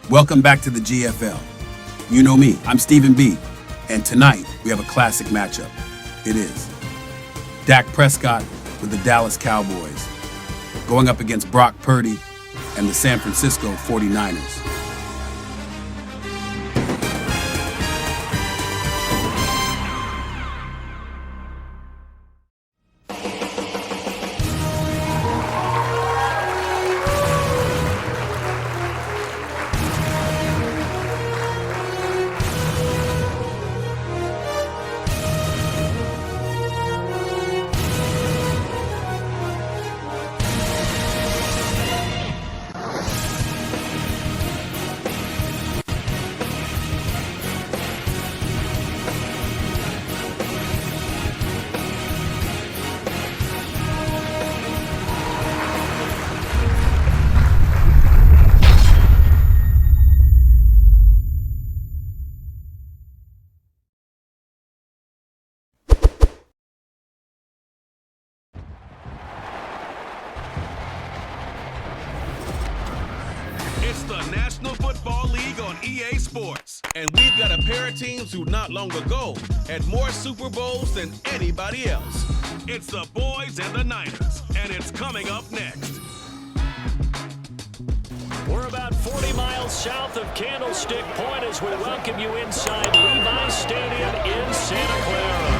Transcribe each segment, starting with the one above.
Welcome back to the GFL. You know me, I'm Stephen B. And tonight, we have a classic matchup. It is Dak Prescott with the Dallas Cowboys going up against Brock Purdy and the San Francisco 49ers. It's the National Football League on EA Sports, and we've got a pair of teams who not long ago had more Super Bowls than anybody else. It's the Boys and the Niners, and it's coming up next. We're about 40 miles south of Candlestick Point as we welcome you inside Levi's Stadium in Santa Clara.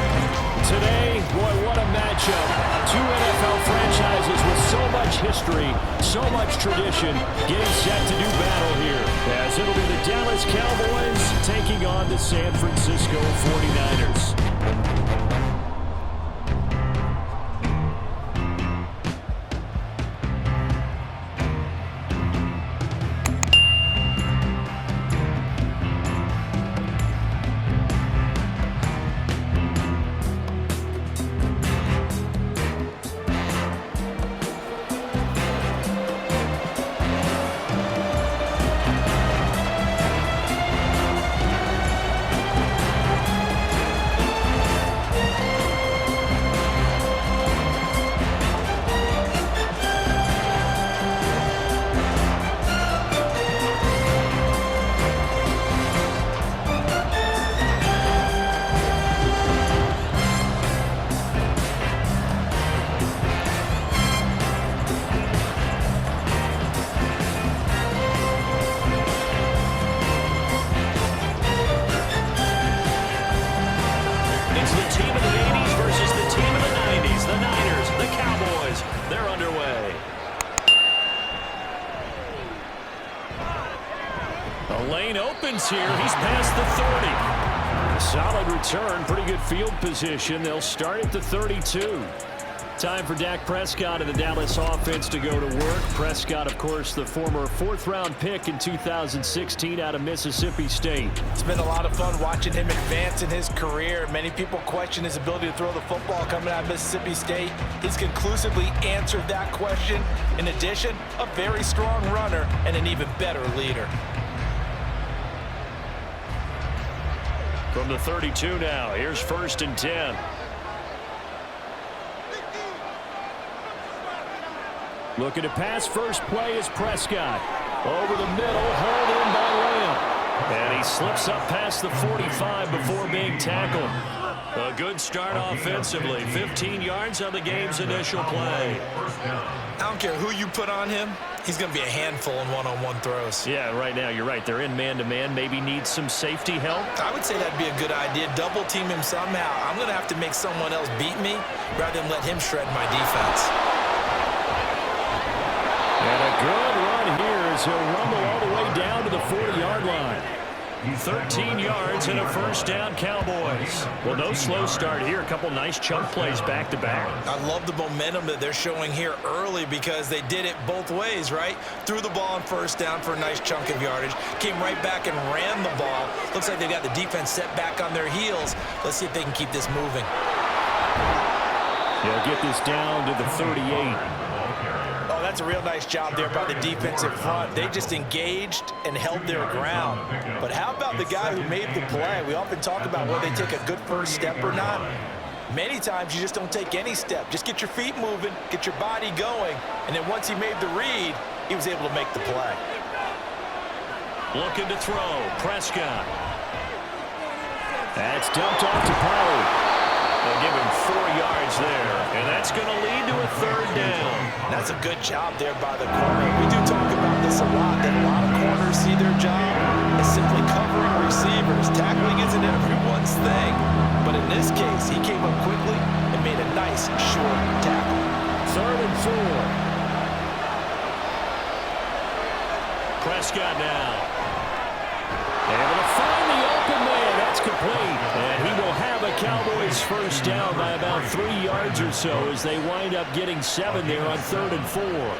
Today, boy, what a matchup. Two NFL franchises with so much history, so much tradition, getting set to do battle here. As it'll be the Dallas Cowboys taking on the San Francisco 49ers. Lane opens here. He's past the 30. Solid return. Pretty good field position. They'll start at the 32. Time for Dak Prescott and the Dallas offense to go to work. Prescott, of course, the former fourth-round pick in 2016 out of Mississippi State. It's been a lot of fun watching him advance in his career. Many people question his ability to throw the football coming out of Mississippi State. He's conclusively answered that question. In addition, a very strong runner and an even better leader. From the 32 now, here's 1st and 10. Looking to pass. First play is Prescott. Over the middle, hauled in by Lamb. And he slips up past the 45 before being tackled. A good start offensively. 15 yards on the game's initial play. I don't care who you put on him. He's going to be a handful in one-on-one throws. Yeah, right now, you're right. They're in man-to-man. Maybe need some safety help. I would say that'd be a good idea. Double team him somehow. I'm going to have to make someone else beat me rather than let him shred my defense. And a good run here as he'll rumble all the way down to the 40-yard line. 13 yards and a first down, Cowboys. Well, no slow start here. A couple nice chunk plays back-to-back. I love the momentum that they're showing here early because they did it both ways, right? Threw the ball on first down for a nice chunk of yardage. Came right back and ran the ball. Looks like they've got the defense set back on their heels. Let's see if they can keep this moving. They'll get this down to the 38. Oh, that's a real nice job there by the defensive front. They just engaged and held their ground. But how about the guy who made the play? We often talk about whether they take a good first step or not. Many times you just don't take any step. Just get your feet moving, get your body going, and then once he made the read, he was able to make the play. Looking to throw. Prescott. That's dumped off to Pollard. They'll give him 4 yards there, and that's going to lead to a 3rd down. That's a good job there by the corner. We do talk about this a lot, that a lot of corners see their job as simply covering receivers. Tackling isn't everyone's thing, but in this case, he came up quickly and made a nice short tackle. 3rd and 4. Prescott now. Able to find the open man. That's complete. And he will have a Cowboys 1st down by about 3 yards or so as they wind up getting 7 there on 3rd and 4.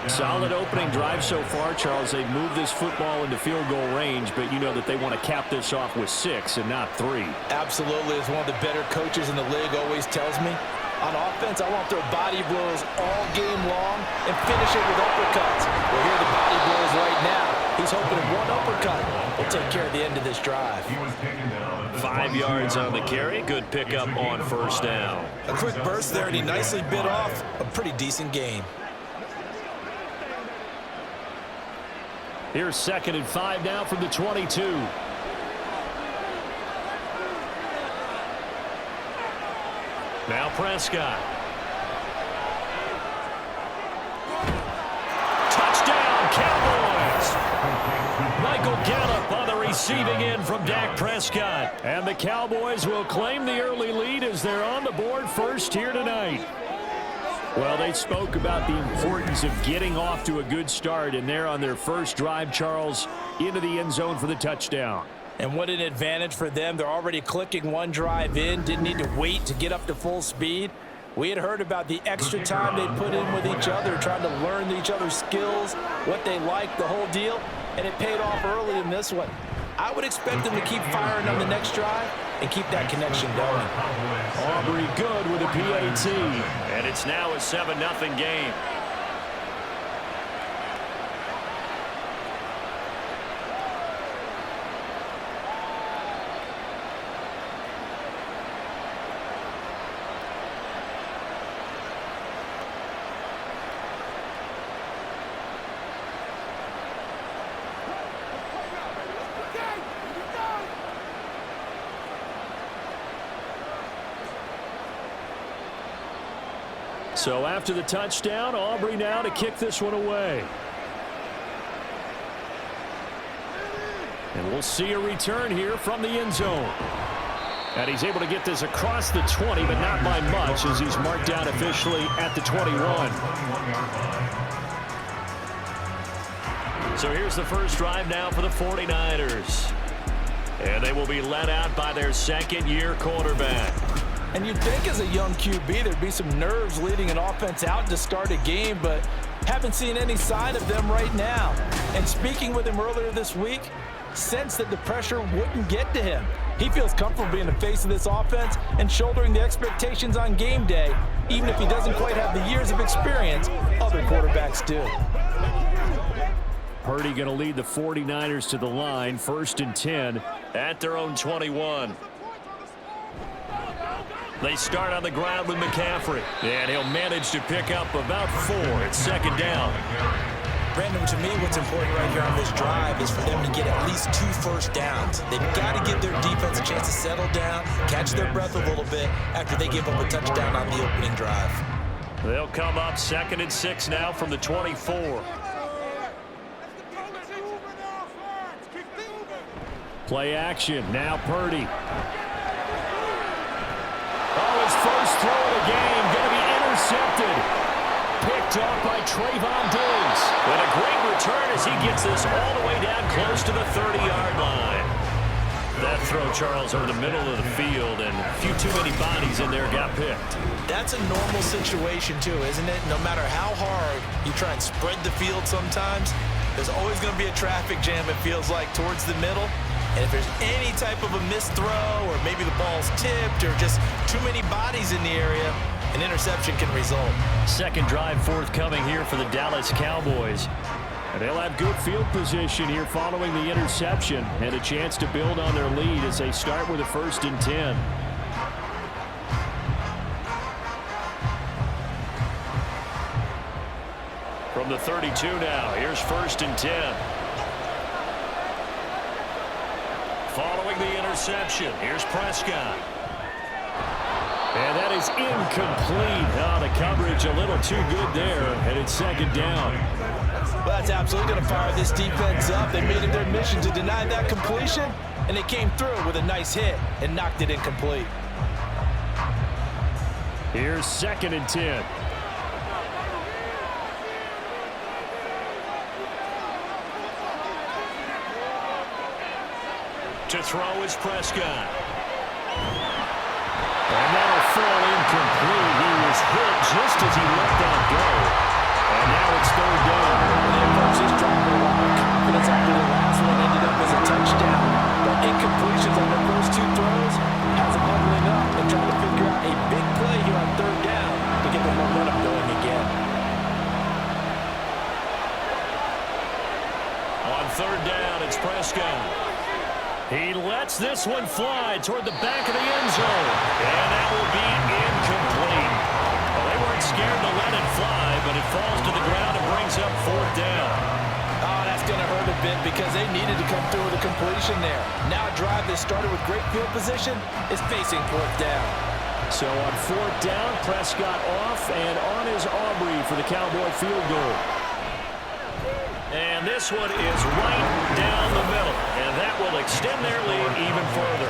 Solid opening drive so far, Charles. They've moved this football into field goal range, but you know that they want to cap this off with 6 and not 3. Absolutely. As one of the better coaches in the league always tells me, on offense, I want their body blows all game long and finish it with uppercuts. Well, here are the body blows right now. He's hoping one uppercut will take care of the end of this drive. 5 yards on the carry. Good pickup on 1st down. A quick burst there, and he nicely bit off a pretty decent gain. Here's 2nd and 5 now from the 22. Now Prescott. Touchdown, Cowboys! Michael Gallup on the receiving end from Dak Prescott. And the Cowboys will claim the early lead as they're on the board first here tonight. Well, they spoke about the importance of getting off to a good start, and they're on their first drive, Charles, into the end zone for the touchdown. And what an advantage for them. They're already clicking one drive in, didn't need to wait to get up to full speed. We had heard about the extra time they put in with each other, trying to learn each other's skills, what they liked, the whole deal, and it paid off early in this one. I would expect them to keep firing on the next drive and keep that connection going. Aubrey good with a PAT, and it's now a 7-0 game. So after the touchdown, Aubrey now to kick this one away. And we'll see a return here from the end zone. And he's able to get this across the 20, but not by much as he's marked down officially at the 21. So here's the first drive now for the 49ers. And they will be led out by their second-year quarterback. And you'd think as a young QB there'd be some nerves leading an offense out to start a game, but haven't seen any sign of them right now. And speaking with him earlier this week, sensed that the pressure wouldn't get to him. He feels comfortable being the face of this offense and shouldering the expectations on game day, even if he doesn't quite have the years of experience other quarterbacks do. Purdy going to lead the 49ers to the line, 1st and 10 at their own 21. They start on the ground with McCaffrey, and he'll manage to pick up about 4 at 2nd down. Brandon, to me, what's important right here on this drive is for them to get at least 2 first downs. They've got to give their defense a chance to settle down, catch their breath a little bit after they give up a touchdown on the opening drive. They'll come up 2nd and 6 now from the 24. Play action, now Purdy. Oh, his first throw of the game, going to be intercepted. Picked off by Trayvon Diggs. And a great return as he gets this all the way down close to the 30-yard line. That throw, Charles, over the middle of the field, and a few too many bodies in there got picked. That's a normal situation, too, isn't it? No matter how hard you try and spread the field sometimes, there's always going to be a traffic jam, it feels like, towards the middle. And if there's any type of a missed throw or maybe the ball's tipped or just too many bodies in the area, an interception can result. Second drive forthcoming here for the Dallas Cowboys. And they'll have good field position here following the interception and a chance to build on their lead as they start with a 1st and 10. From the 32 now, here's 1st and 10. following the interception. Here's Prescott. And that is incomplete. Oh, the coverage a little too good there, and it's second down. Well, that's absolutely going to fire this defense up. They made it their mission to deny that completion, and they came through with a nice hit and knocked it incomplete. Here's 2nd and 10. To throw is Prescott. And that'll fall incomplete. He was hit just as he let that go. And now it's 3rd down. The approach is dropping a lot of confidence after the last one ended up as a touchdown. But incompletions on the first 2 throws has them huddling up and trying to figure out a big play here on 3rd down to get the momentum going again. On 3rd down, it's Prescott. He lets this one fly toward the back of the end zone. And that will be incomplete. Well, they weren't scared to let it fly, but it falls to the ground and brings up 4th down. Oh, that's going to hurt a bit because they needed to come through with a completion there. Now a drive they started with great field position is facing 4th down. So on 4th down, Prescott off and on is Aubrey for the Cowboy field goal. And this one is right down the middle, and that will extend their lead even further.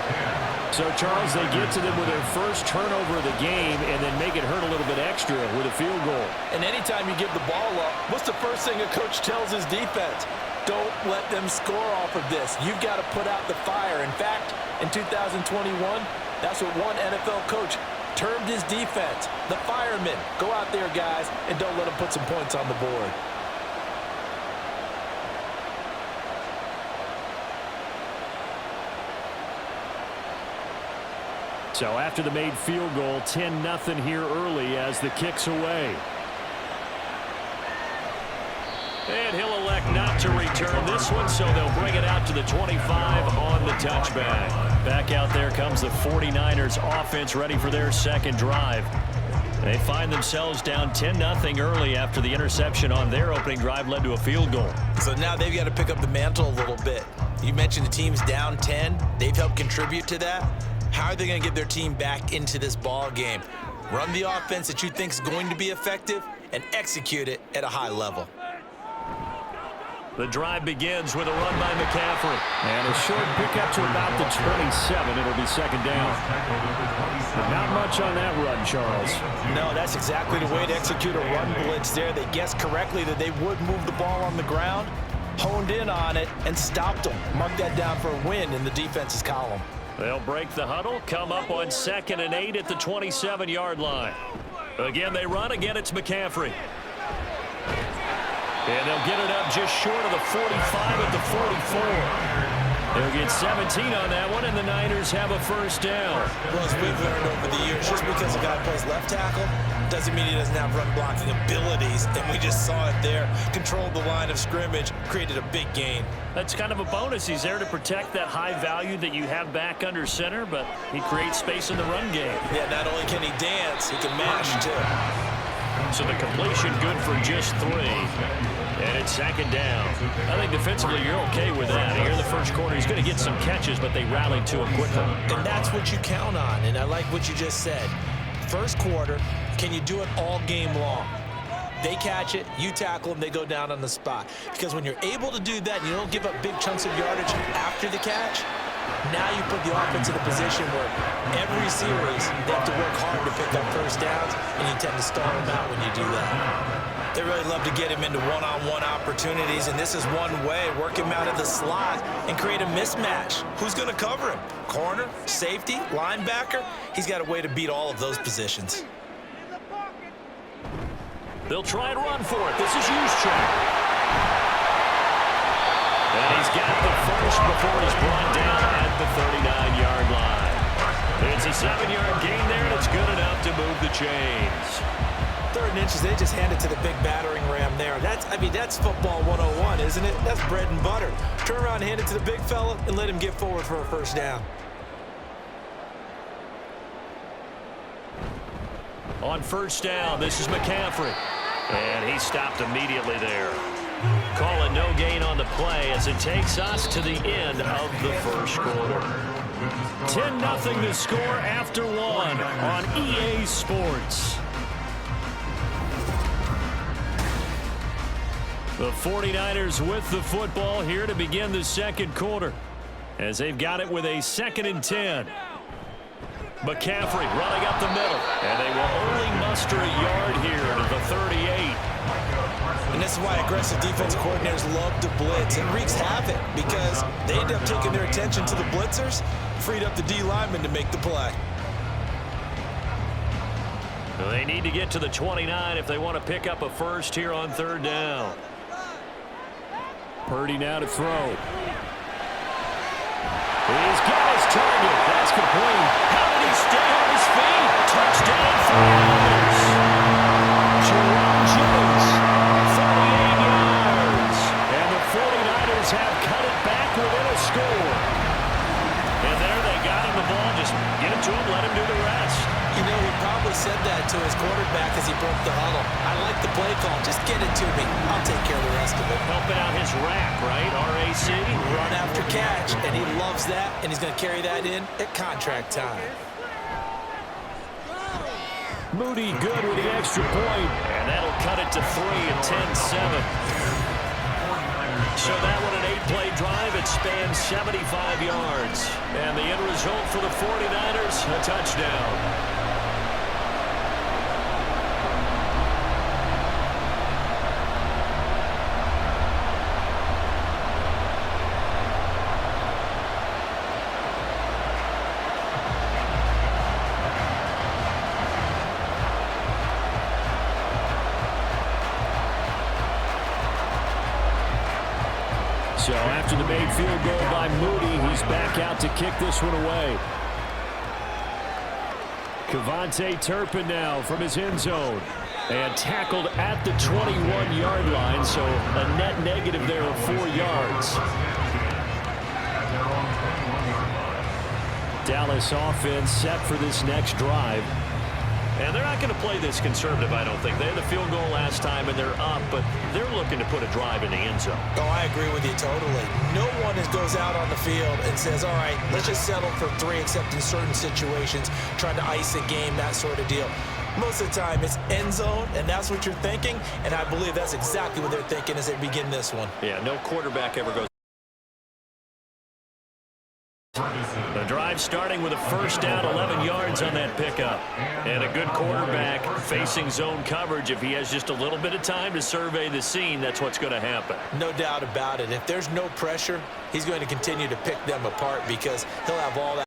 So, Charles, they get to them with their first turnover of the game and then make it hurt a little bit extra with a field goal. And anytime you give the ball up, what's the first thing a coach tells his defense? Don't let them score off of this. You've got to put out the fire. In fact, in 2021, that's what one NFL coach termed his defense, the firemen. Go out there, guys, and don't let them put some points on the board. So after the made field goal, 10-0 here early as the kick's away. And he'll elect not to return this one, so they'll bring it out to the 25 on the touchback. Back out there comes the 49ers offense ready for their second drive. They find themselves down 10-0 early after the interception on their opening drive led to a field goal. So now they've got to pick up the mantle a little bit. You mentioned the team's down 10. They've helped contribute to that. How are they going to get their team back into this ball game? Run the offense that you think is going to be effective and execute it at a high level. The drive begins with a run by McCaffrey. And a short pickup to about the 27. It'll be second down. Not much on that run, Charles. No, that's exactly the way to execute a run blitz there. They guessed correctly that they would move the ball on the ground, honed in on it, and stopped them. Mark that down for a win in the defense's column. They'll break the huddle, come up on 2nd and 8 at the 27-yard line. Again, they run. Again, it's McCaffrey. And they'll get it up just short of the 45 at the 44. They'll get 17 on that one, and the Niners have a first down. Well, as we've learned over the years, just because a guy plays left tackle doesn't mean he doesn't have run blocking abilities, and we just saw it there. Controlled the line of scrimmage, created a big gain. That's kind of a bonus. He's there to protect that high value that you have back under center, but he creates space in the run game. Yeah, not only can he dance, he can mash, too. So the completion good for just 3. And it's second down. I think defensively you're okay with that. Here in the first quarter, he's going to get some catches, but they rallied to him quickly. And that's what you count on, and I like what you just said. First quarter, can you do it all game long? They catch it, you tackle them, they go down on the spot. Because when you're able to do that and you don't give up big chunks of yardage after the catch, now you put the offense in a position where every series they have to work hard to pick up first downs, and you tend to stall them out when you do that. They really love to get him into one-on-one opportunities, and this is one way. Work him out of the slot and create a mismatch. Who's going to cover him? Corner, safety, linebacker? He's got a way to beat all of those positions. They'll try and run for it. This is Juszczyk. And he's got the first before he's brought down at the 39-yard line. It's a 7-yard gain there, and it's good enough to move the chains. 3rd and inches, they just hand it to the big battering ram there. That's football 101, isn't it? That's bread and butter. Turn around and hand it to the big fella and let him get forward for a first down. On first down, this is McCaffrey. And he stopped immediately there. Call it no gain on the play as it takes us to the end of the first quarter. 10-0 to score after one on EA Sports. The 49ers with the football here to begin the second quarter as they've got it with a 2nd and 10. McCaffrey running up the middle, and they will only muster a yard here to the 38. And this is why aggressive defensive coordinators love to blitz. It wreaks havoc because they end up taking their attention to the blitzers, freed up the D lineman to make the play. They need to get to the 29 if they want to pick up a first here on 3rd down. Purdy now to throw. He's got his target. That's complete. How did he stay on his feet? Touchdown, 49ers. Jerome Jones, 38 yards. And the 49ers have cut it back within a score. And there they got him the ball. Just get it to him, let him do the rest. You know, he probably said that to his quarterback as he broke the huddle. I like the play call. Just get it to me. I'll take care of the rest of it. Helping out his rack, right? RAC. Run after catch, and he loves that, and he's going to carry that in at contract time. Moody good with the extra point, and that'll cut it to 3 and 10-7. So that one an 8-play drive. It spans 75 yards. And the end result for the 49ers, a touchdown. So after the made field goal by Moody, he's back out to kick this one away. Kevontae Turpin now from his end zone. And tackled at the 21-yard line, so a net negative there of 4 yards. Dallas offense set for this next drive. And they're not going to play this conservative, I don't think. They had the field goal last time, and they're up, but they're looking to put a drive in the end zone. Oh, I agree with you totally. No one goes out on the field and says, all right, let's just settle for 3, except in certain situations, trying to ice a game, that sort of deal. Most of the time, it's end zone, and that's what you're thinking, and I believe that's exactly what they're thinking as they begin this one. Yeah, no quarterback ever goes. The drive starting with a first down, 11 yards on that pickup. And a good quarterback facing zone coverage. If he has just a little bit of time to survey the scene, that's what's going to happen. No doubt about it. If there's no pressure, he's going to continue to pick them apart because he'll have all that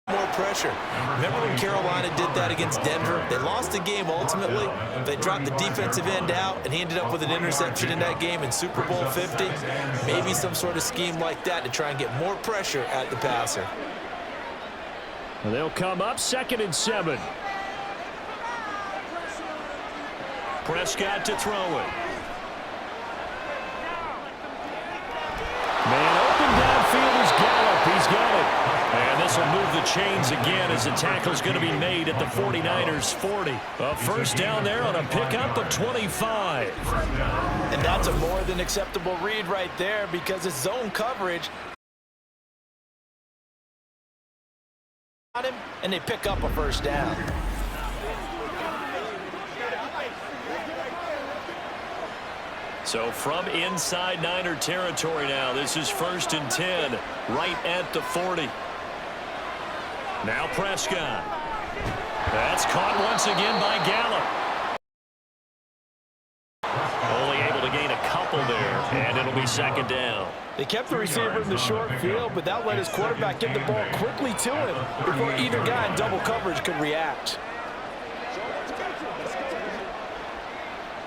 more pressure. Remember when Carolina did that against Denver? They lost the game ultimately. They dropped the defensive end out, and he ended up with an interception in that game in Super Bowl 50. Maybe some sort of scheme like that to try and get more pressure at the passer. Well, they'll come up 2nd and 7. Prescott to throw it. Man open downfield is Gallup. He's got it. And this will move the chains again as the tackle's going to be made at the 49ers 40. A first down there on a pickup of 25. And that's a more than acceptable read right there because it's zone coverage. And they pick up a first down. So from inside Niner territory now, this is 1st and 10, right at the 40. Now Prescott. That's caught once again by Gallup. Only able to gain a couple there, and it'll be 2nd down. They kept the receiver in the short field, but that let his quarterback get the ball quickly to him before either guy in double coverage could react.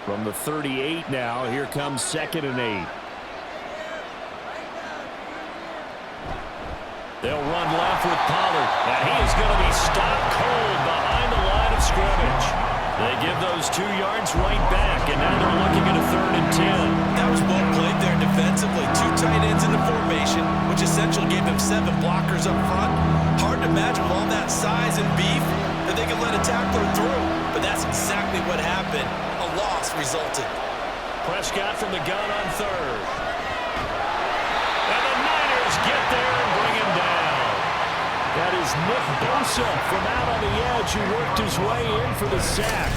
From the 38 now, here comes 2nd and 8. They'll run left with Pollard, and he is going to be stopped cold behind the line of scrimmage. They give those 2 yards right back, and now they're looking at a 3rd and 10. That was well played there defensively. 2 tight ends in the formation, which essentially gave them 7 blockers up front. Hard to imagine with all that size and beef that they could let a tackler through. But but that's exactly what happened. A loss resulted. Prescott from the gun on third. And the Niners get there and bring him down. That is Nick Bosa from out on the edge who worked his way in for the sack.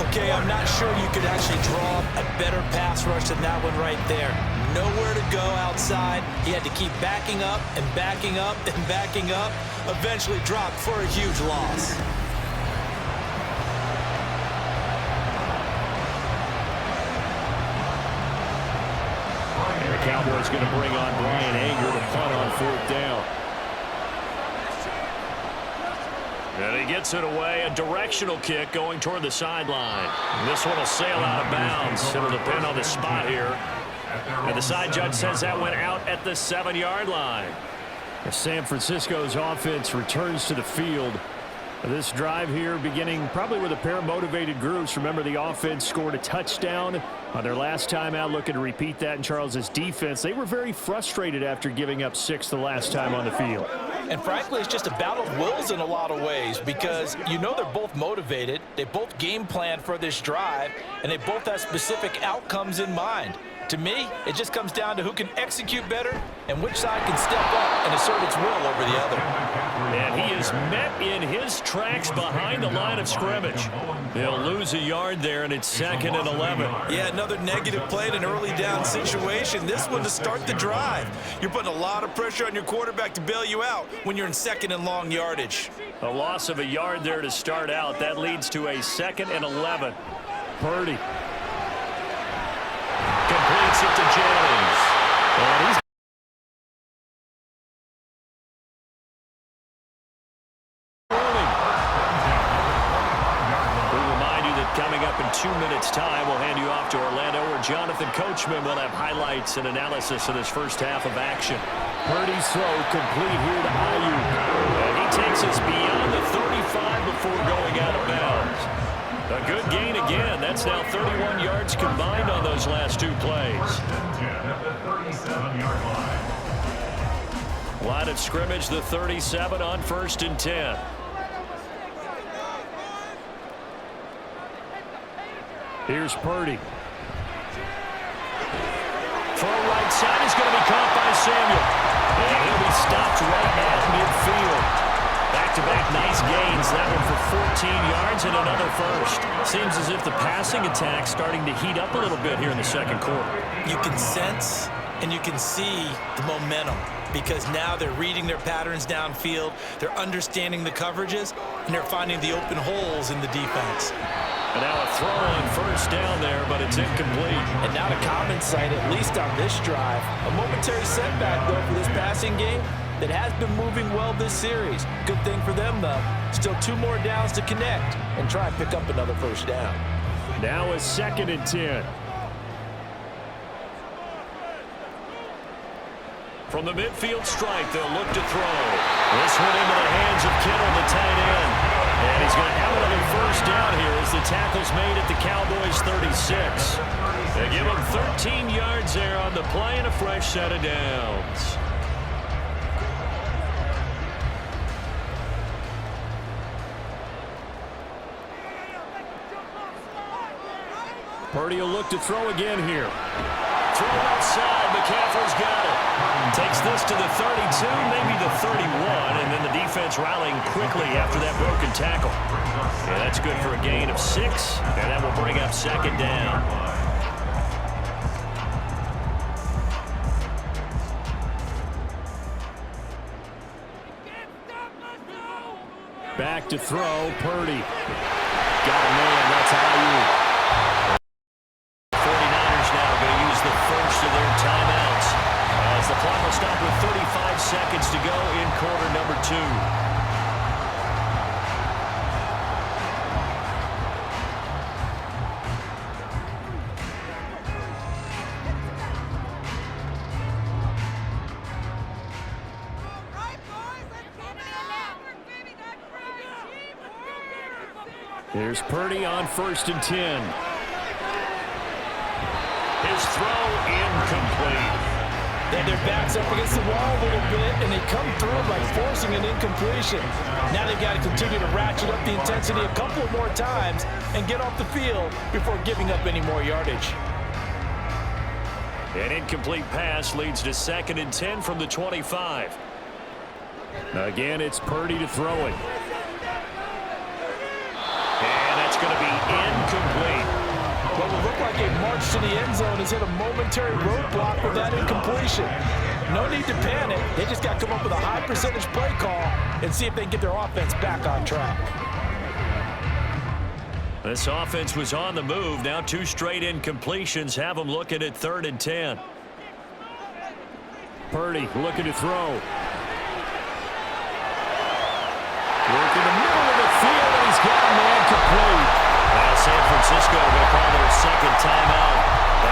Okay, I'm not sure you could actually draw a better pass rush than that one right there. Nowhere to go outside. He had to keep backing up and backing up and backing up. Eventually dropped for a huge loss. And the Cowboys going to bring on Brian Anger to punt on fourth down. And he gets it away, a directional kick going toward the sideline. This one will sail out of bounds. It'll depend on the spot here. And the side judge says that went out at the 7-yard line. San Francisco's offense returns to the field. This drive here beginning probably with a pair of motivated groups. Remember, the offense scored a touchdown on their last time out, looking to repeat that in Charles's defense. They were very frustrated after giving up 6 the last time on the field. And frankly, it's just a battle of wills in a lot of ways because you know they're both motivated. They both game plan for this drive, and they both have specific outcomes in mind. To me, it just comes down to who can execute better and which side can step up and assert its will over the other. And he is met in his tracks behind the line of scrimmage. They'll lose a yard there, and it's 2nd and 11. Yeah, another negative play in an early down situation. This one to start the drive. You're putting a lot of pressure on your quarterback to bail you out when you're in 2nd and long yardage. A loss of a yard there to start out. That leads to a 2nd and 11. Purdy completes it to Jennings. And he's coming up in 2 minutes' time, we'll hand you off to Orlando, where Jonathan Coachman will have highlights and analysis of this first half of action. Purdy's throw complete here to Ayuk. And he takes us beyond the 35 before going out of bounds. A good gain again. That's now 31 yards combined on those last 2 plays. Line of scrimmage, the 37 on 1st and 10. Here's Purdy. Throw right side is going to be caught by Samuel. And he'll be stopped right at midfield. Back-to-back nice gains. That one for 14 yards and another first. Seems as if the passing attack's starting to heat up a little bit here in the second quarter. You can sense and you can see the momentum because now they're reading their patterns downfield. They're understanding the coverages, and they're finding the open holes in the defense. And now a throw on first down there, but it's incomplete. And not a common sight, at least on this drive. A momentary setback, though, for this passing game that has been moving well this series. Good thing for them, though. Still 2 more downs to connect and try and pick up another first down. Now a 2nd and 10. From the midfield strike, they'll look to throw. This one into the hands of Kittle, the tight end. And he's going to have another first down here as the tackle's made at the Cowboys 36. They give him 13 yards there on the play and a fresh set of downs. Purdy will look to throw again here. Throw outside. McCaffrey's got it. Takes this to the 32, maybe the 31, and then the defense rallying quickly after that broken tackle. Yeah, that's good for a gain of 6, and that will bring up 2nd down. Back to throw, Purdy. Got a man, that's Ayuk. 49ers now going to use the first of their timeouts. As the clock will stop with 35 seconds to go in quarter number 2. Here's Purdy on 1st and 10. His throw incomplete. They had their backs up against the wall a little bit, and they come through by forcing an incompletion. Now they've got to continue to ratchet up the intensity a couple more times and get off the field before giving up any more yardage. An incomplete pass leads to 2nd and 10 from the 25. Again, it's Purdy to throw it. And that's going to be incomplete. What will look like a march to the end zone has hit a momentary roadblock with that incompletion. No need to panic. They just got to come up with a high percentage play call and see if they can get their offense back on track. This offense was on the move. Now 2 straight incompletions have them looking at 3rd and 10. Purdy looking to throw. Work in the middle of the field, and he's got a man complete. Now San Francisco going to call their 2nd timeout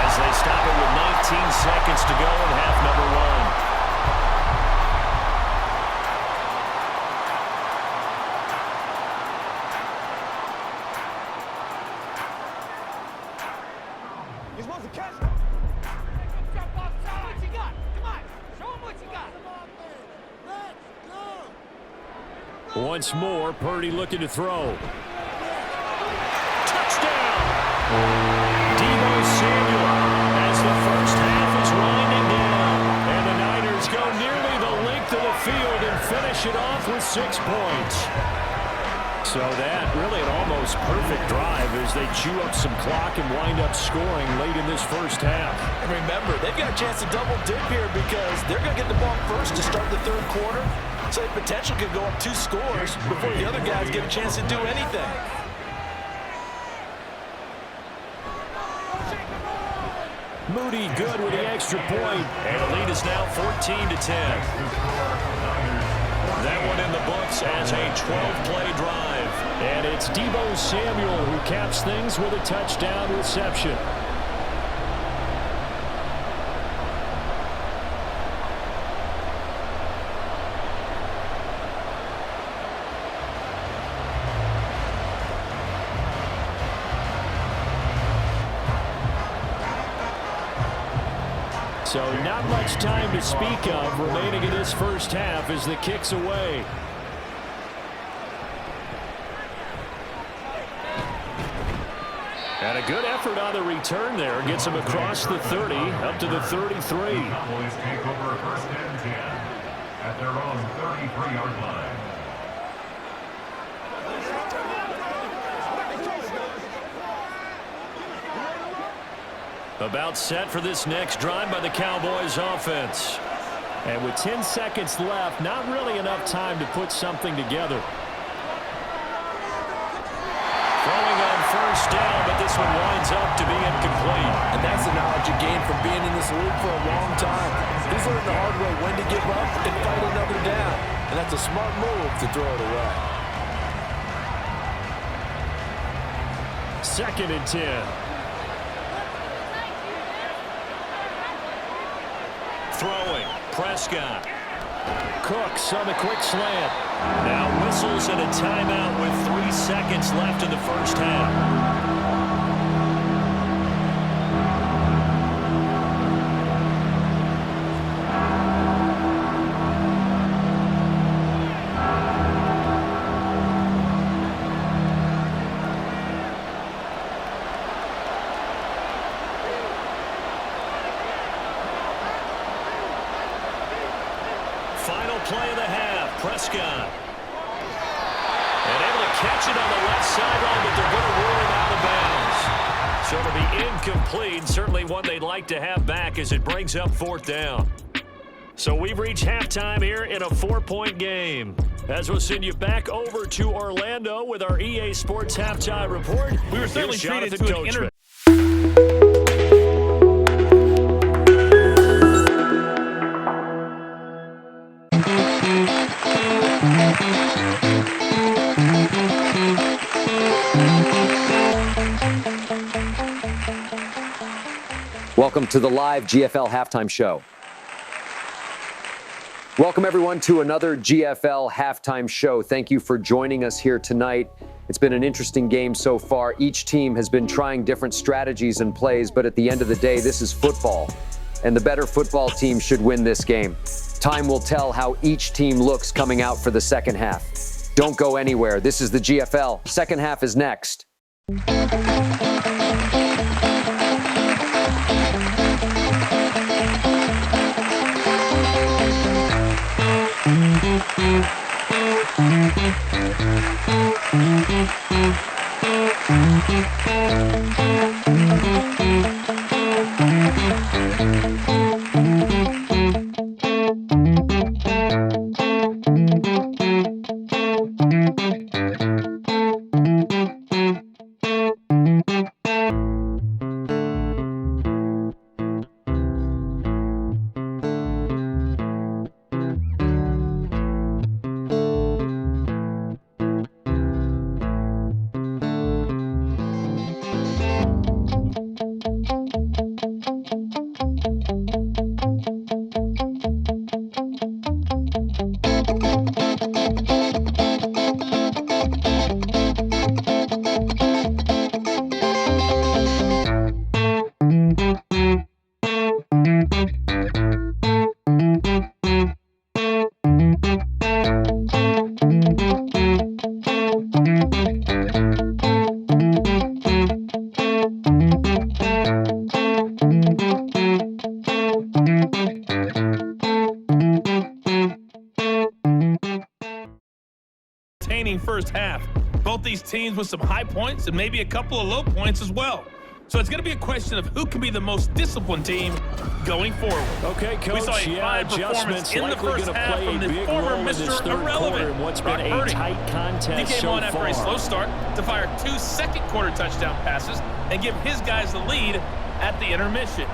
as they stop it with 19 seconds to go in half number 1. Once more, Purdy looking to throw. Touchdown! Deebo Samuel as the first half is winding down. And the Niners go nearly the length of the field and finish it off with 6 points. So that really an almost perfect drive as they chew up some clock and wind up scoring late in this first half. And remember, they've got a chance to double dip here because they're going to get the ball first to start the 3rd quarter. So the potential could go up 2 scores before the other guys get a chance to do anything. Moody good with the extra point. And the lead is now 14-10. That one in the books as a 12-play drive. And it's Deebo Samuel who caps things with a touchdown reception. So not much time to speak of remaining in this first half as the kick's away. And a good effort on the return there. Gets him across the 30, up to the 33. Cowboys take over 1st and 10 at their own 33-yard line. About set for this next drive by the Cowboys offense. And with 10 seconds left, not really enough time to put something together. Throwing on 1st down, but this one winds up to be incomplete. And that's the knowledge you gain from being in this league for a long time. He's learned the hard way when to give up and fight another down. And that's a smart move to throw it away. 2nd and 10. Throwing, Prescott. Cooks on the quick slant. Now whistles and a timeout with 3 seconds left in the first half. Final play of the half, Prescott. And able to catch it on the left sideline, but they're going to rule him out of bounds. So it'll be incomplete, certainly one they'd like to have back as it brings up 4th down. So we've reached halftime here in a 4-point game. As we'll send you back over to Orlando with our EA Sports Halftime Report. We were certainly treated to an interview. Welcome to the live GFL halftime show. Welcome everyone to another GFL halftime show. Thank you for joining us here tonight. It's been an interesting game so far. Each team has been trying different strategies and plays, but at the end of the day, this is football. and the better football team should win this game. Time will tell how each team looks coming out for the second half. Don't go anywhere. This is the GFL. Second half is next. First half. Both these teams with some high points and maybe a couple of low points as well. So it's going to be a question of who can be the most disciplined team going forward. Okay, Coach. We saw a fine performance in the first half from the former Mr. Irrelevant. What's been a tight contest he came on after a slow start to fire 2 second-quarter touchdown passes and give his guys the lead at the intermission.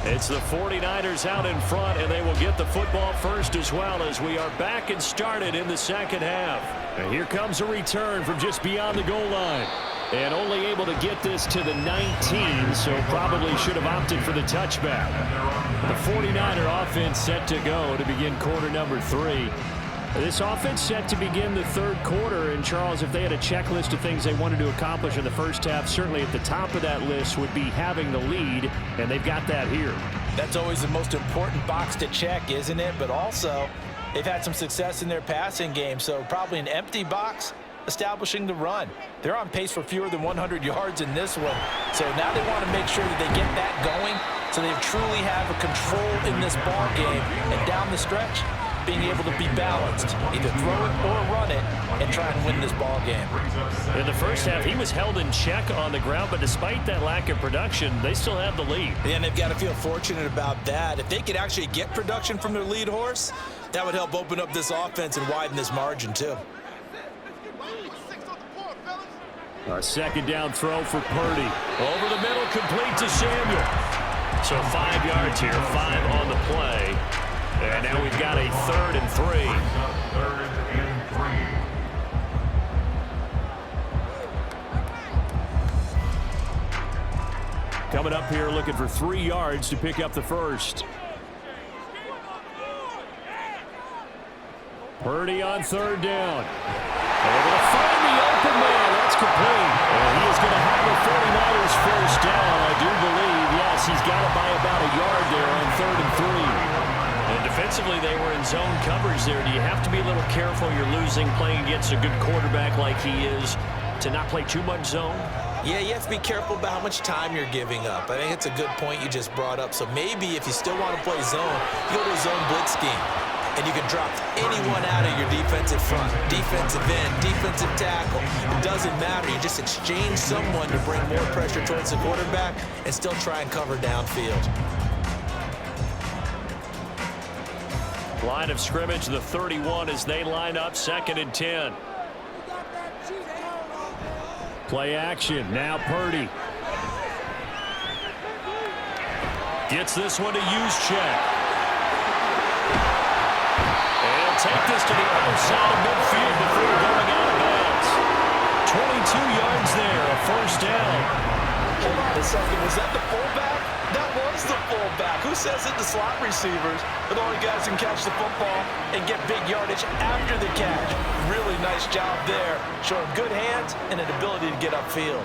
It's the 49ers out in front, and they will get the football first as well as we are back and started in the second half. And here comes a return from just beyond the goal line. And only able to get this to the 19, so probably should have opted for the touchback. The 49er offense set to go to begin quarter number 3. This offense set to begin the third quarter, and Charles, if they had a checklist of things they wanted to accomplish in the first half, certainly at the top of that list would be having the lead, and they've got that here. That's always the most important box to check, isn't it? But also, they've had some success in their passing game, so probably an empty box establishing the run. They're on pace for fewer than 100 yards in this one, so now they want to make sure that they get that going so they truly have a control in this ball game, and down the stretch, being able to be balanced, either throw it or run it, and try and win this ball game. In the first half, he was held in check on the ground, but despite that lack of production, they still have the lead. And they've got to feel fortunate about that. If they could actually get production from their lead horse, that would help open up this offense and widen this margin too. A second down throw for Purdy. Over the middle, complete to Samuel. So 5 yards here, 5 on the play. And now we've got a 3rd and 3. Third and 3. Coming up here looking for 3 yards to pick up the first. Purdy on 3rd down. Able to find the open man. That's complete. And he is going to have the 49ers first down, I do believe. Yes, he's got it by about a yard there on 3rd and 3. And defensively, they were in zone coverage there. Do you have to be a little careful? You're losing, playing against a good quarterback like he is, to not play too much zone? Yeah, you have to be careful about how much time you're giving up. I think it's a good point you just brought up. So maybe if you still want to play zone, you go to a zone blitz scheme. And you can drop anyone out of your defensive front, defensive end, defensive tackle. It doesn't matter. You just exchange someone to bring more pressure towards the quarterback and still try and cover downfield. Line of scrimmage, the 31 as they line up, 2nd and 10. Play action, now Purdy. Gets this one to use check. take this to the other side of midfield before going out of bounds. 22 yards there, a first down. Hold on a second. Was that the fullback? That was the fullback. Who says it? The slot receivers are the only guys who can catch the football and get big yardage after the catch. Really nice job there, showing good hands and an ability to get upfield.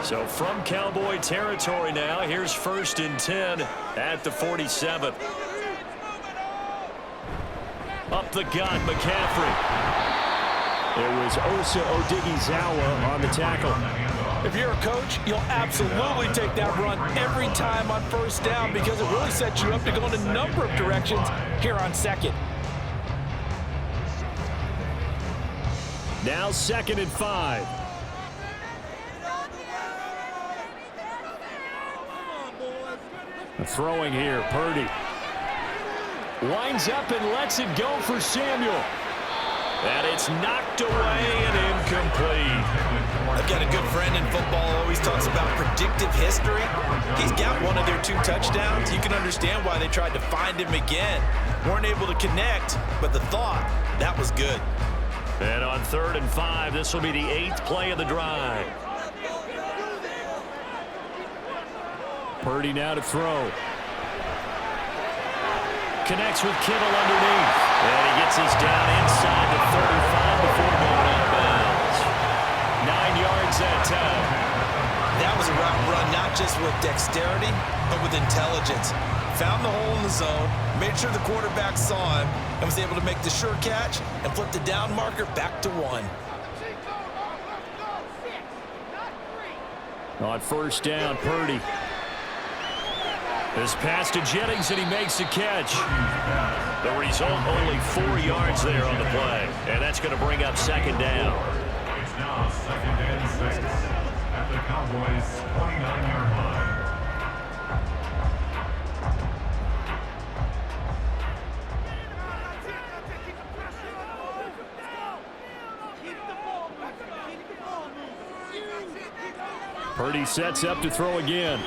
So from Cowboy territory now, here's 1st and 10 at the 47. Up the gut, McCaffrey. It was Osa Odighizuwa on the tackle. If you're a coach, you'll absolutely take that run every time on first down because it really sets you up to go in a number of directions here on second. Now 2nd and 5. Throwing here, Purdy. Winds up and lets it go for Samuel. And it's knocked away and incomplete. I've got a good friend in football who always talks about predictive history. He's got one of their 2 touchdowns. You can understand why they tried to find him again. Weren't able to connect, but the thought, that was good. And on 3rd and 5, this will be the 8th play of the drive. Purdy now to throw. Connects with Kittle underneath. And he gets us down inside the 35 before going out of bounds. 9 yards that time. That was a route run, not just with dexterity, but with intelligence. Found the hole in the zone, made sure the quarterback saw him, and was able to make the sure catch and flip the down marker back to 1. On 1st down, Purdy. This pass to Jennings, and he makes the catch. The result, only 4 yards there on the play. And that's going to bring up 2nd down. It's now 2nd and 6 at the Cowboys' 29-yard line. Purdy sets up to throw again.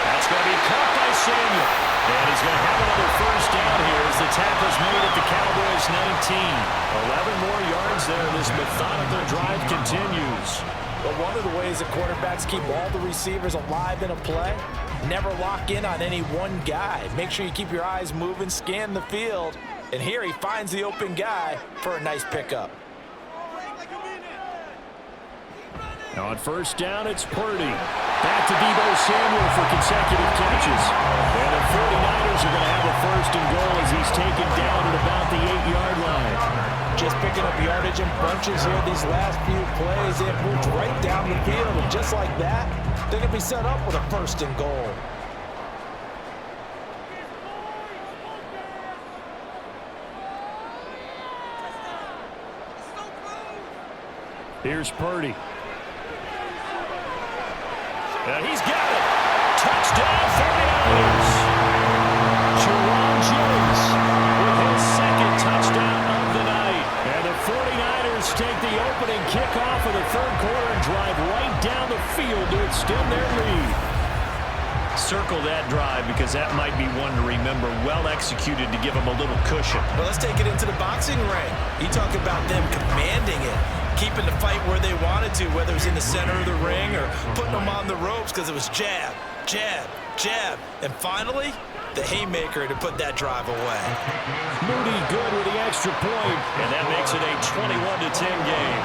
That's going to be caught by Samuel. And he's going to have another first down here as the tackle's made at the Cowboys' 19. 11 more yards there. This methodical drive continues. But one of the ways that quarterbacks keep all the receivers alive in a play, never lock in on any one guy. Make sure you keep your eyes moving, scan the field. And here he finds the open guy for a nice pickup. Now on 1st down, it's Purdy. Back to Deebo Samuel for consecutive catches. And the 49ers are going to have a 1st and goal as he's taken down at about the 8-yard line. Just picking up yardage in bunches here these last few plays. They've moved right down the field, and just like that, they're going to be set up with a 1st and goal. Here's Purdy. And he's got it. Touchdown, 49ers. Jerome Jennings with his 2nd touchdown of the night. And the 49ers take the opening kickoff of the 3rd quarter and drive right down the field to extend their lead. Circle that drive because that might be one to remember. Well executed to give them a little cushion. Well, let's take it into the boxing ring. You talk about them commanding it, keeping the fight where they wanted to, whether it was in the center of the ring or putting them on the ropes because it was jab, jab, jab. And finally, the haymaker to put that drive away. Moody good with the extra point, and that makes it a 21-10 game.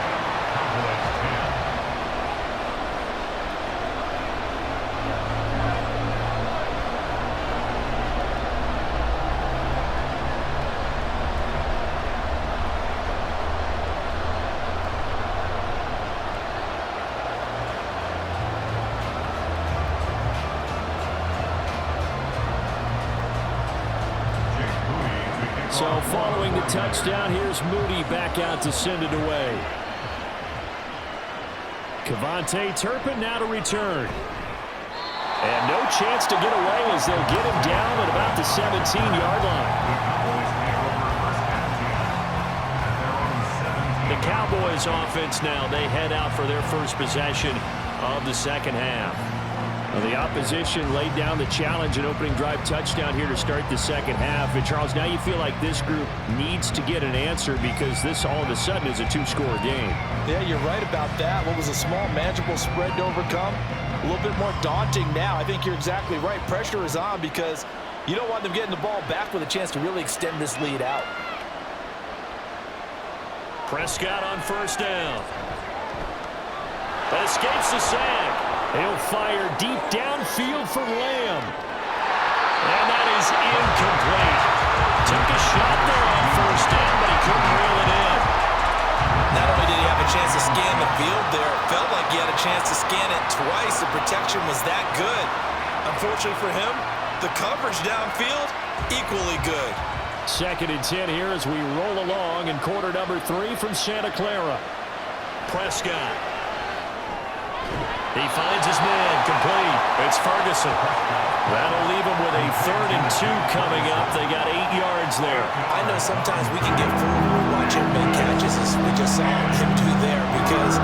So following the touchdown, here's Moody back out to send it away. Kevontae Turpin now to return. And no chance to get away as they'll get him down at about the 17-yard line. The Cowboys offense now, they head out for their first possession of the 2nd half. Well, the opposition laid down the challenge and opening drive touchdown here to start the second half. And Charles, now you feel like this group needs to get an answer because this all of a sudden is a 2-score game. Yeah, you're right about that. What was a small, manageable spread to overcome? A little bit more daunting now. I think you're exactly right. Pressure is on because you don't want them getting the ball back with a chance to really extend this lead out. Prescott on first down. Escapes the sack. He'll fire deep downfield for Lamb. And that is incomplete. Took a shot there on first down, but he couldn't reel it in. Not only did he have a chance to scan the field there, it felt like he had a chance to scan it twice. The protection was that good. Unfortunately for him, the coverage downfield, equally good. 2nd and 10 here as we roll along in quarter number 3 from Santa Clara. Prescott. He finds his man, complete. It's Ferguson. That'll leave him with a 3rd and 2 coming up. They got 8 yards there. I know sometimes we can get fooled when we watch him make catches as we just saw him do there because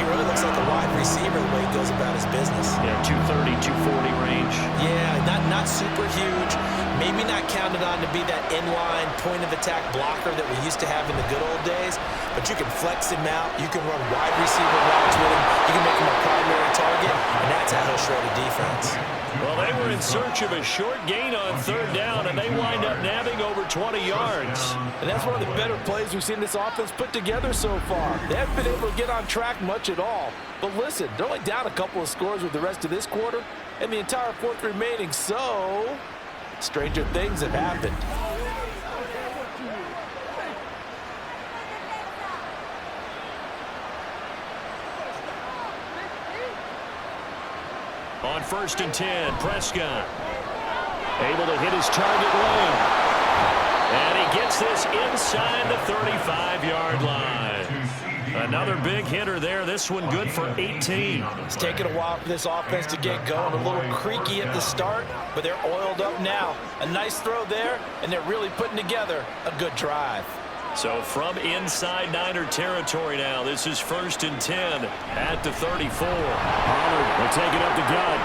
he really looks like a wide receiver the way he goes about his business. Yeah, 230, 240 range. Yeah, not super huge. Maybe not counted on to be that inline point-of-attack blocker that we used to have in the good old days, but you can flex him out. You can run wide receiver routes with him. You can make him a primary target, and that's how he'll shred a defense. Well, they were in search of a short gain on 3rd down, and they wind up nabbing over 20 yards. And that's one of the better plays we've seen this offense put together so far. They haven't been able to get on track much at all. But listen, they're only down a couple of scores with the rest of this quarter, and the entire 4th remaining, so stranger things have happened. On 1st and 10, Prescott able to hit his target Lamb. And he gets this inside the 35-yard line. Another big hitter there. This one good for 18. It's taken a while for this offense to get going. A little creaky at the start, but they're oiled up now. A nice throw there, and they're really putting together a good drive. So from inside Niner territory now, this is 1st and 10 at the 34. Pollard will take it up the gut.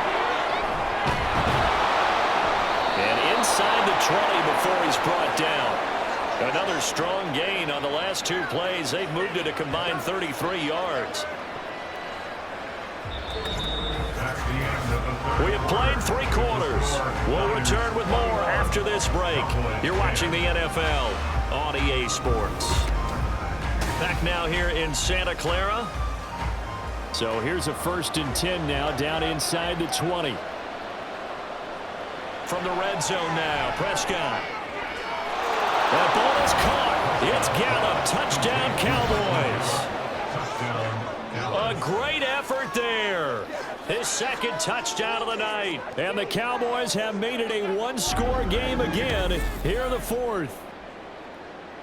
And inside the 20 before he's brought down. Another strong gain on the last 2 plays. They've moved it a combined 33 yards. We have played 3 quarters. We'll return with more after this break. You're watching the NFL on EA Sports. Back now here in Santa Clara. So here's a 1st and 10 now down inside the 20. From the red zone now, Prescott. That ball is caught. It's Gallup. Touchdown, Cowboys. A great effort there. His 2nd touchdown of the night. And the Cowboys have made it a 1-score game again here in the 4th.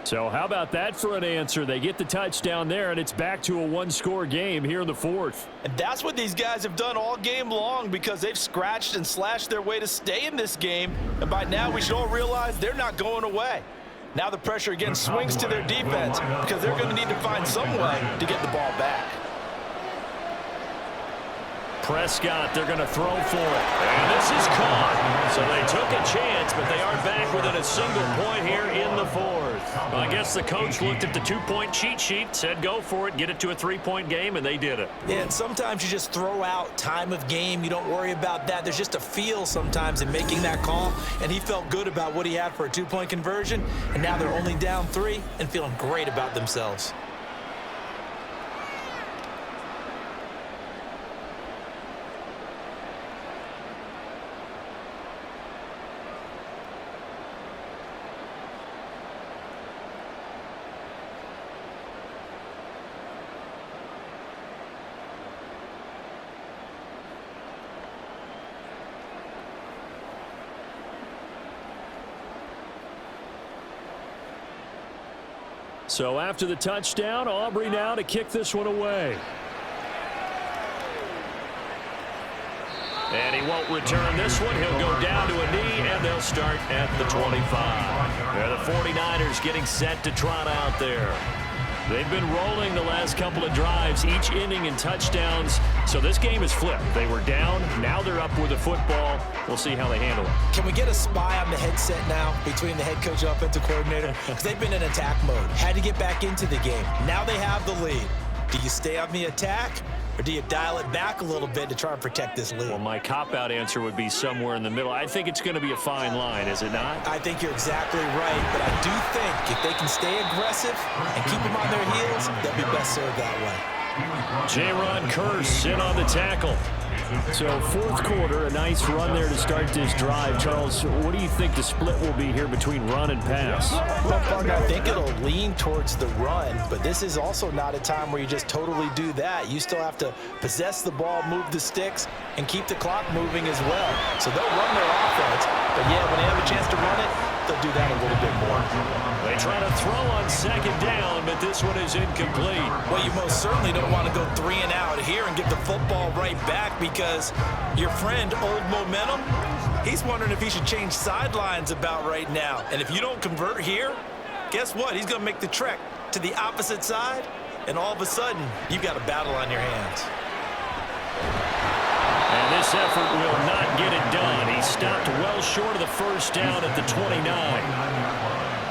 So how about that for an answer? They get the touchdown there, and it's back to a 1-score game here in the 4th. And that's what these guys have done all game long because they've scratched and slashed their way to stay in this game. And by now, we should all realize they're not going away. Now the pressure again swings to their defense because they're going to need to find some way to get the ball back. Prescott, they're going to throw for it. And this is caught. So they took a chance, but they are back within a single point here in the 4th. Well, I guess the coach looked at the 2-point cheat sheet, said go for it, get it to a 3-point game, and they did it. Yeah, and sometimes you just throw out time of game. You don't worry about that. There's just a feel sometimes in making that call, and he felt good about what he had for a 2-point conversion, and now they're only down 3 and feeling great about themselves. So after the touchdown, Aubrey now to kick this one away. And he won't return this one. He'll go down to a knee, and they'll start at the 25. They're the 49ers getting set to trot out there. They've been rolling the last couple of drives, each inning in touchdowns. So this game is flipped. They were down. Now they're up with the football. We'll see how they handle it. Can we get a spy on the headset now between the head coach and offensive coordinator? Because they've been in attack mode. Had to get back into the game. Now they have the lead. Do you stay on the attack, or do you dial it back a little bit to try and protect this lead? Well, my cop-out answer would be somewhere in the middle. I think it's going to be a fine line, is it not? I think you're exactly right, but I do think if they can stay aggressive and keep them on their heels, they'll be best served that way. J-Ron Curse in on the tackle. So fourth quarter, a nice run there to start this drive. Charles, what do you think the split will be here between run and pass? Well, partner, I think it'll lean towards the run, but this is also not a time where you just totally do that. You still have to possess the ball, move the sticks, and keep the clock moving as well. So they'll run their offense, but yeah, when they have a chance to run it, they'll do that a little bit more. They try to throw on second down, but this one is incomplete. Well, you most certainly don't want to go 3 and out here and get the football right back, because your friend, Old Momentum, he's wondering if he should change sidelines about right now. And if you don't convert here, guess what? He's going to make the trek to the opposite side, and all of a sudden, you've got a battle on your hands. And this effort will not get it done. He stopped well short of the first down at the 29.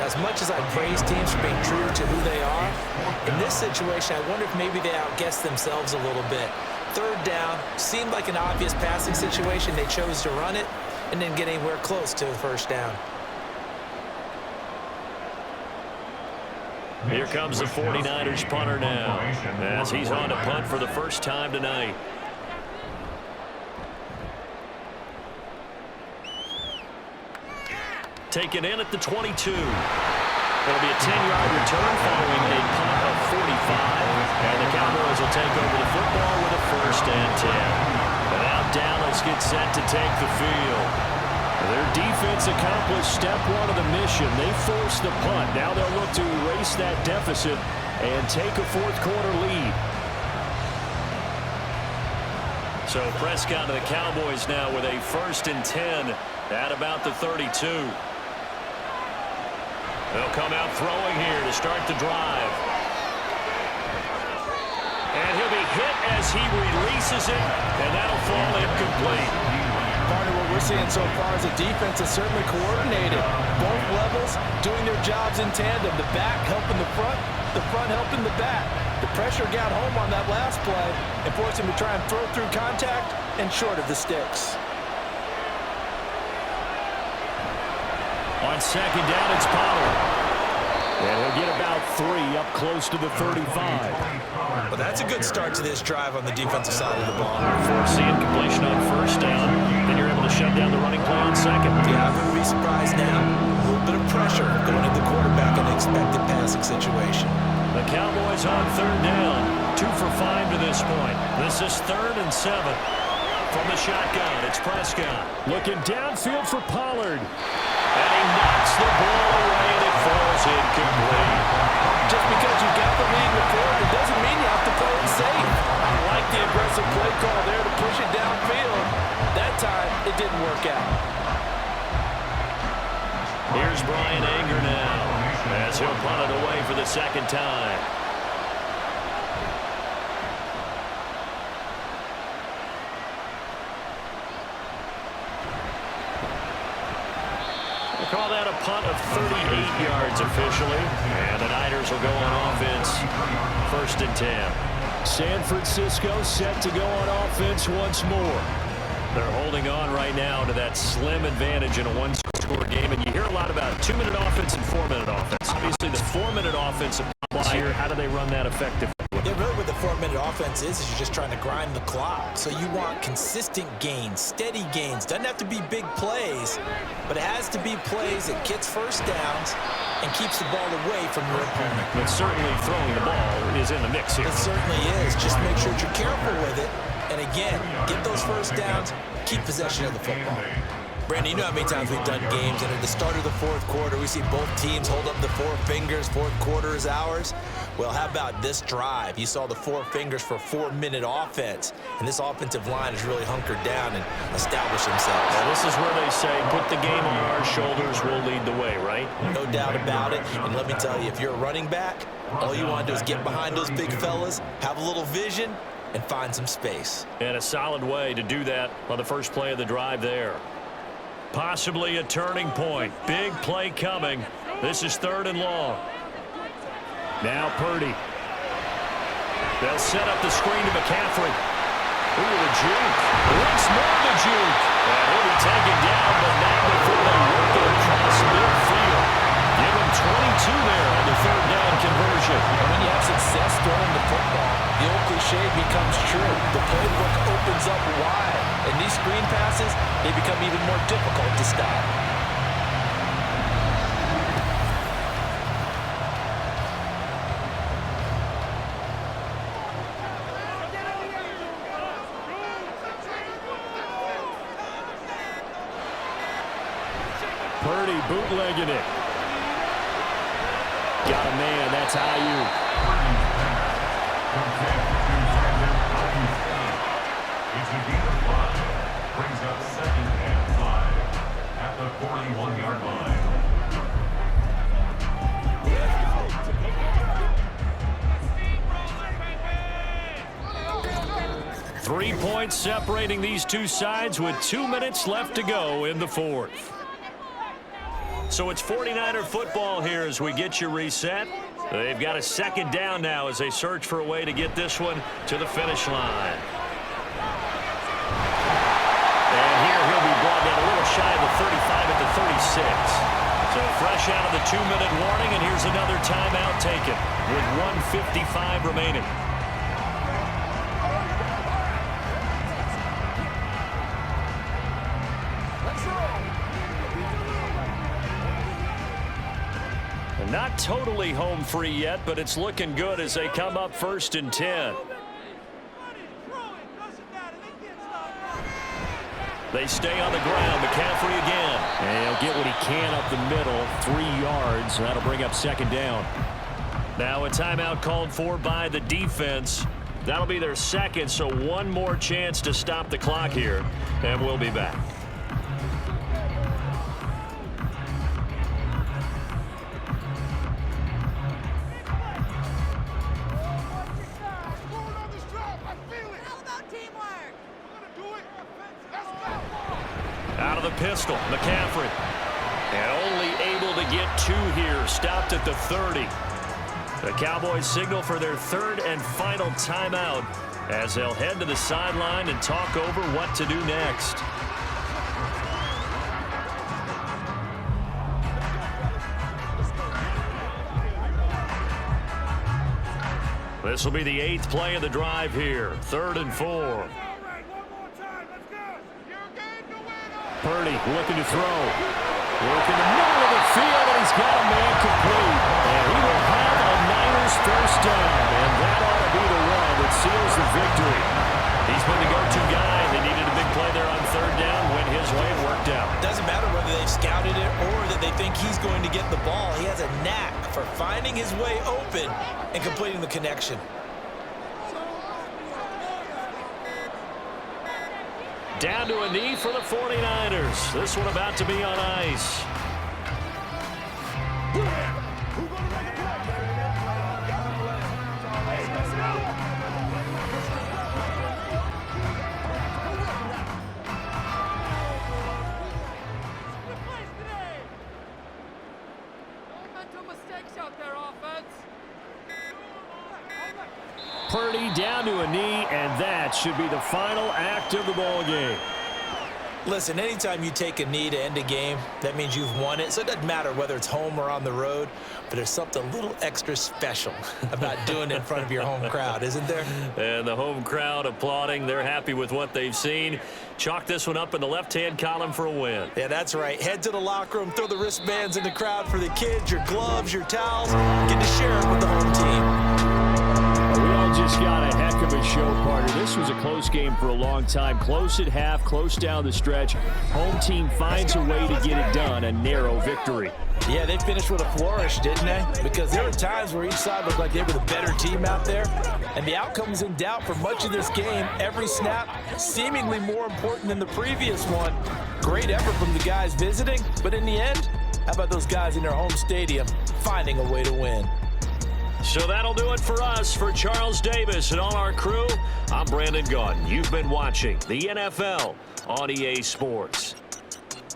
As much as I praise teams for being true to who they are, in this situation, I wonder if maybe they outguessed themselves a little bit. Third down seemed like an obvious passing situation. They chose to run it and didn't get anywhere close to the first down. Here comes the 49ers punter now, as he's on to punt for the first time tonight. Taken in at the 22. It'll be a 10-yard return following a punt of 45. And the Cowboys will take over the football with a 1st and 10. But now Dallas gets set to take the field. Their defense accomplished step 1 of the mission. They forced the punt. Now they'll look to erase that deficit and take a fourth quarter lead. So Prescott to the Cowboys now with a 1st and 10 at about the 32. They'll come out throwing here to start the drive. And he'll be hit as he releases it, and that'll fall incomplete. Partner, what we're seeing so far is the defense is certainly coordinated. Both levels doing their jobs in tandem. The back helping the front helping the back. The pressure got home on that last play and forced him to try and throw through contact and short of the sticks. On second down, it's Pollard. And he'll get about 3 up close to the 35. Well, that's a good start to this drive on the defensive side of the ball. Forcing completion on first down. Then you're able to shut down the running play on second. Yeah, I wouldn't be surprised now. A little bit of pressure going at the quarterback in an expected passing situation. The Cowboys on third down. 2 for 5 to this point. This is 3rd and 7. From the shotgun, it's Prescott. Looking downfield for Pollard. And he knocks the ball away, and it falls incomplete. Just because you got the lead before, it doesn't mean you have to play it safe. I like the aggressive play call there to push it downfield. That time, it didn't work out. Here's Brian Anger now, as he'll punt it away for the 2nd time. Call that a punt of 38 yards officially. And the Niners will go on offense, 1st and 10. San Francisco set to go on offense once more. They're holding on right now to that slim advantage in a one-score game. And you hear a lot about 2-minute offense and 4-minute offense. Obviously, the 4-minute offense applies here. How do they run that effectively? Yeah, really what the 4-minute offense is you're just trying to grind the clock. So you want consistent gains, steady gains. Doesn't have to be big plays, but it has to be plays that gets first downs and keeps the ball away from your opponent. But certainly throwing the ball is in the mix here. It certainly is. Just make sure that you're careful with it. And again, get those first downs, keep possession of the football. Brandon, you know how many times we've done games, and at the start of the fourth quarter, we see both teams hold up the 4 fingers, fourth quarter is ours. Well, how about this drive? You saw the 4 fingers for 4-minute offense, and this offensive line has really hunkered down and established themselves. Now, this is where they say, put the game on our shoulders, we'll lead the way, right? No doubt about it. And let me tell you, if you're a running back, all you want to do is get behind those big fellas, have a little vision, and find some space. And a solid way to do that on the first play of the drive there. Possibly a turning point. Big play coming. This is 3rd and long. Now Purdy. They'll set up the screen to McCaffrey. Ooh, the juke. Once more the juke. And he'll be taken down, but not before they work it across midfield. Give him 22 there on the 3rd down conversion. And when you have success throwing the football, the old cliche becomes true. The playbook opens up wide. And these screen passes, they become even more difficult to stop. Purdy bootlegging it. Got a man, that's Ayuk. It's a gain of 5. Brings up 2nd and 5 at the 41-yard line. 3 points separating these two sides with 2 minutes left to go in the 4th. So it's 49er football here as we get you reset. They've got a 2nd down now as they search for a way to get this one to the finish line. And here he'll be brought down a little shy of the 35 at the 36. So fresh out of the 2-minute warning, and here's another timeout taken with 1:55 remaining. Not totally home free yet, but it's looking good as they come up 1st and 10. They stay on the ground. McCaffrey again. And he'll get what he can up the middle. 3 yards. That'll bring up 2nd down. Now a timeout called for by the defense. That'll be their 2nd, so one more chance to stop the clock here. And we'll be back. Out of the pistol, McCaffrey. And only able to get 2 here. Stopped at the 30. The Cowboys signal for their 3rd and final timeout as they'll head to the sideline and talk over what to do next. This will be the 8th play of the drive here. 3rd and 4. Purdy looking to throw. Work in the middle of the field, and he's got a man complete. And he will have a Niners 1st down. And that ought to be the one that seals the victory. He's been the go-to guy. They needed a big play there on 3rd down. Went his way and worked out. Doesn't matter whether they've scouted it or that they think he's going to get the ball. He has a knack for finding his way open and completing the connection. Down to a knee for the 49ers. This one about to be on ice. Purdy down to a knee, and that should be the final act of the ball game. Listen, anytime you take a knee to end a game, that means you've won it. So it doesn't matter whether it's home or on the road, but there's something a little extra special about doing it in front of your home crowd, isn't there? And the home crowd applauding. They're happy with what they've seen. Chalk this one up in the left-hand column for a win. Yeah, that's right. Head to the locker room, throw the wristbands in the crowd for the kids, your gloves, your towels. Get to share it with the home team. We all just got a heck of a show, partner. This was a close game for a long time. Close at half, close down the stretch. Home team finds a way to get it done. A narrow victory. Yeah, they finished with a flourish, didn't they? Because there were times where each side looked like they were the better team out there. And the outcome was in doubt for much of this game. Every snap seemingly more important than the previous one. Great effort from the guys visiting. But in the end, how about those guys in their home stadium finding a way to win? So that'll do it for us. For Charles Davis and all our crew, I'm Brandon Gaudin. You've been watching the NFL on EA Sports.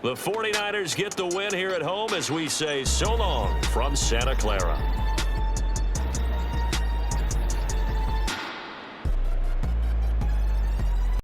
The 49ers get the win here at home as we say so long from Santa Clara.